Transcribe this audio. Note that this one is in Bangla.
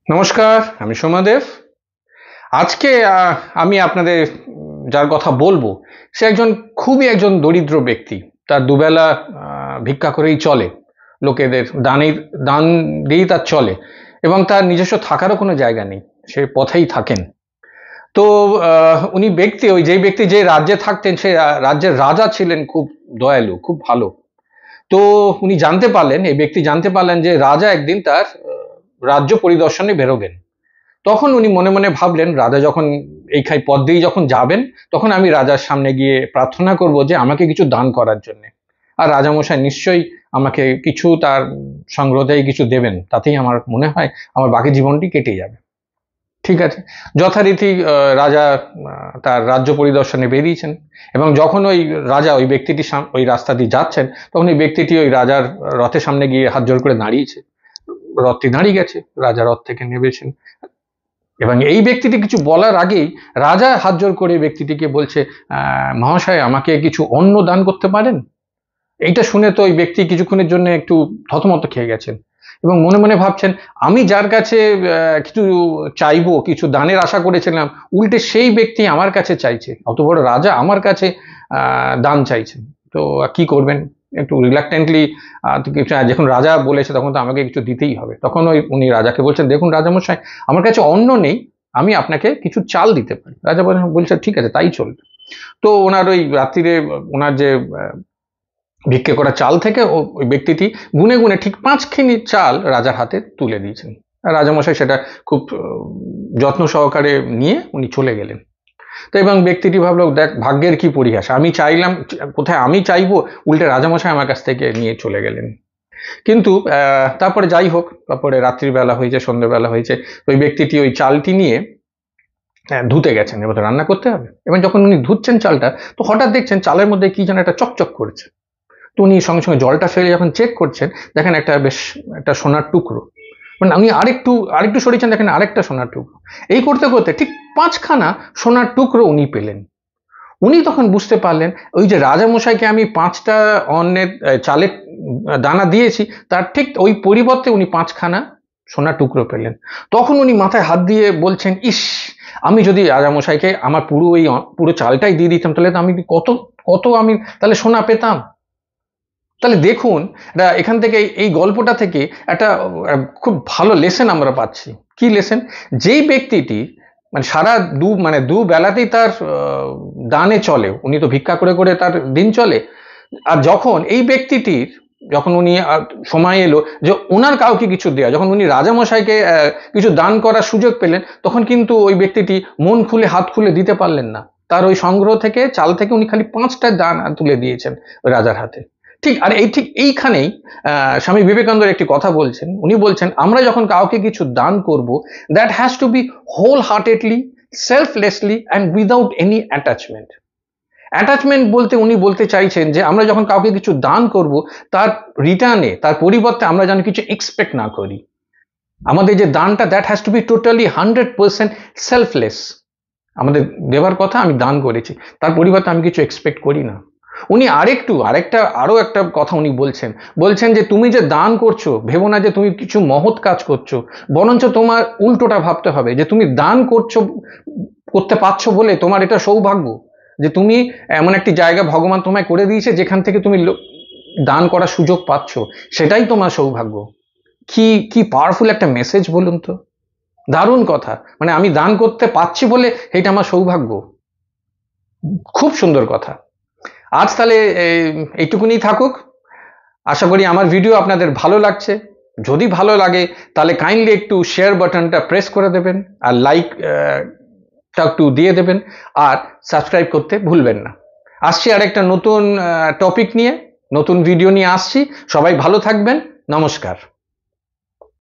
নমস্কার, আমি সোমাদেব। আজকে আমি আপনাদের যার কথা বলবো সে খুবই একজন দরিদ্র ব্যক্তি। তার দুবেলা ভিক্ষা করেই চলে, লোকেদের দান দিয়েই তার চলে এবং তার নিজস্ব থাকারও কোনো জায়গা নেই, সে পথেই থাকেন। তো যেই ব্যক্তি যে রাজ্যে থাকতেন সে রাজ্যের রাজা ছিলেন খুব দয়ালু, খুব ভালো। তো এই ব্যক্তি জানতে পারলেন যে রাজা একদিন তার রাজ্য পরিদর্শনে বেরোবেন। তখন উনি মনে মনে ভাবলেন, রাজা যখন এইখাই পথ দিয়ে যখন যাবেন, তখন আমি রাজার সামনে গিয়ে প্রার্থনা করব যে আমাকে কিছু দান করার জন্য। আর রাজামশাই নিশ্চয়ই আমাকে কিছু তার সংগ্রহ থেকে কিছু দেবেন, তাতেই আমার মনে হয় আমার বাকি জীবনটি কেটে যাবে। ঠিক আছে, যথারীতি রাজা তার রাজ্য পরিদর্শনে বেরিয়েছেন এবং যখন ওই ব্যক্তিটি ওই রাস্তা দিয়ে যাচ্ছেন, তখন ওই ব্যক্তিটি ওই রাজার রথের সামনে গিয়ে হাত জোড় করে দাঁড়িয়েছে। রথটি দাঁড়িয়ে গেছে, রাজা রথ থেকে নেমেছেন এবং এই ব্যক্তিটি কিছু বলার আগেই রাজা হাত জোড় করে ব্যক্তিটিকে বলছে, মহাশয় আমাকে কিছু অন্ন দান করতে পারেন? এইটা শুনে তো ওই ব্যক্তি কিছুক্ষণের জন্য একটু থতমত খেয়ে গেছেন এবং মনে মনে ভাবছেন, আমি যার কাছে কিছু চাইবো, কিছু দানের আশা করেছিলাম, উল্টে সেই ব্যক্তি আমার কাছে চাইছে, অত বড় রাজা আমার কাছে দান চাইছেন। তো কি করবেন? একটু রিলাক্টেন্টলি, যখন রাজা বলেছে তখন তো আমাকে কিছু দিতেই হবে। তখন উনি রাজাকে বলছেন, দেখুন রাজামশাই, আমার কাছে অন্ন নেই, আমি আপনাকে কিছু চাল দিতে পারি। রাজা বলছে ঠিক আছে, তাই চলবে। তো ওনার ওই রাত্রিরে ওনার যে ভিক্ষে করা চাল থেকে ওই ব্যক্তিটি গুনে গুনে ঠিক 5 খিনি চাল রাজার হাতে তুলে দিয়েছেন। রাজামশাই সেটা খুব যত্ন সহকারে নিয়ে উনি চলে গেলেন। তো এবং ব্যক্তিটি ভাবলো, দেখ ভাগ্যের কি পরিহাস, আমি চাইলাম, কোথায় আমি চাইবো, উল্টে রাজামশাই আমার কাছ থেকে নিয়ে চলে গেলেন। কিন্তু তারপরে যাই হোক, তারপরে রাত্রিবেলা হয়েছে, সন্ধ্যেবেলা হয়েছে, ওই ব্যক্তিটি ওই চালটি নিয়ে ধুতে গেছেন, এবার রান্না করতে হবে। এবং যখন উনি ধুচ্ছেন চালটা, তো হঠাৎ দেখছেন চালের মধ্যে কি যেন একটা চকচক করছে। তো উনি সঙ্গে সঙ্গে জলটা ফেলে যখন চেক করছেন, দেখেন একটা সোনার টুকরো। মানে উনি আরেকটু সরিয়েছেন, দেখেন আরেকটা সোনার টুকরো। এই করতে করতে ঠিক 5খানা সোনার টুকরো উনি পেলেন। উনি তখন বুঝতে পারলেন, ওই যে রাজামশাইকে আমি 5টা অন্নের চালের দানা দিয়েছি, তার ঠিক ওই পরিবর্তে উনি 5খানা সোনার টুকরো পেলেন। তখন উনি মাথায় হাত দিয়ে বলছেন, ইস, আমি যদি রাজামশাইকে আমার পুরো চালটাই দিয়ে দিতাম, তাহলে তো আমি কত কত আমি তাহলে সোনা পেতাম। তাহলে দেখুন, এখান থেকে এই গল্পটা থেকে একটা খুব ভালো লেসন আমরা পাচ্ছি। কি লেসন? যেই ব্যক্তিটি মানে দু বেলাতেই তার দানে চলে, উনি তো ভিক্ষা করে করে তার দিন চলে। আর যখন এই ব্যক্তিটির উনি সময় এলো যে ওনার কাউকে কিছু দেয়া, যখন উনি রাজামশাইকে কিছু দান করার সুযোগ পেলেন, তখন কিন্তু ওই ব্যক্তিটি মন খুলে হাত খুলে দিতে পারলেন না। তার ওই সংগ্রহ থেকে, চাল থেকে উনি খালি 5টা দান তুলে দিয়েছেন ওই রাজার হাতে। ঠিক এইখানেই স্বামী বিবেকানন্দ একটি কথা বলছেন। উনি বলছেন, আমরা যখন কাউকে কিছু দান করব, that has to be wholeheartedly, selflessly and without any attachment. Attachment বলতে উনি বলতে চাইছেন যে আমরা যখন কাউকে কিছু দান করব, তার রিটার্নে, তার পরিবর্তে আমরা যেন কিছু এক্সপেক্ট না করি। আমাদের যে দানটা, that has to be totally 100% selfless. আমাদের দেওয়ার কথা, আমি দান করেছি, তার পরিবর্তে আমি কিছু এক্সপেক্ট করি না। উনি আরো একটা কথা উনি বলছেন যে তুমি যে দান করছো, ভেবো না যে তুমি কিছু মহৎ কাজ করছো, বরঞ্চ তোমার উল্টোটা ভাবতে হবে যে তুমি দান করতে পারছো বলে তোমার এটা সৌভাগ্য যে তুমি এমন একটি জায়গা ভগবান তোমায় করে দিয়েছে যেখান থেকে তুমি দান করার সুযোগ পাচ্ছ, সেটাই তোমার সৌভাগ্য। কি পাওয়ারফুল একটা মেসেজ বলুন তো, দারুণ কথা। মানে আমি দান করতে পারছি বলে এটা আমার সৌভাগ্য। খুব সুন্দর কথা। আজ তাহলে এইটুকুনি থাকুক। আশা করি আমার ভিডিও আপনাদের ভালো লাগছে। যদি ভালো লাগে তাহলে কাইন্ডলি একটু শেয়ার বাটনটা প্রেস করে দেবেন, আর লাইকটা একটু দিয়ে দেবেন, আর সাবস্ক্রাইব করতে ভুলবেন না। আসছি আরেকটা নতুন টপিক নিয়ে, নতুন ভিডিও নিয়ে আসছি। সবাই ভালো থাকবেন। নমস্কার।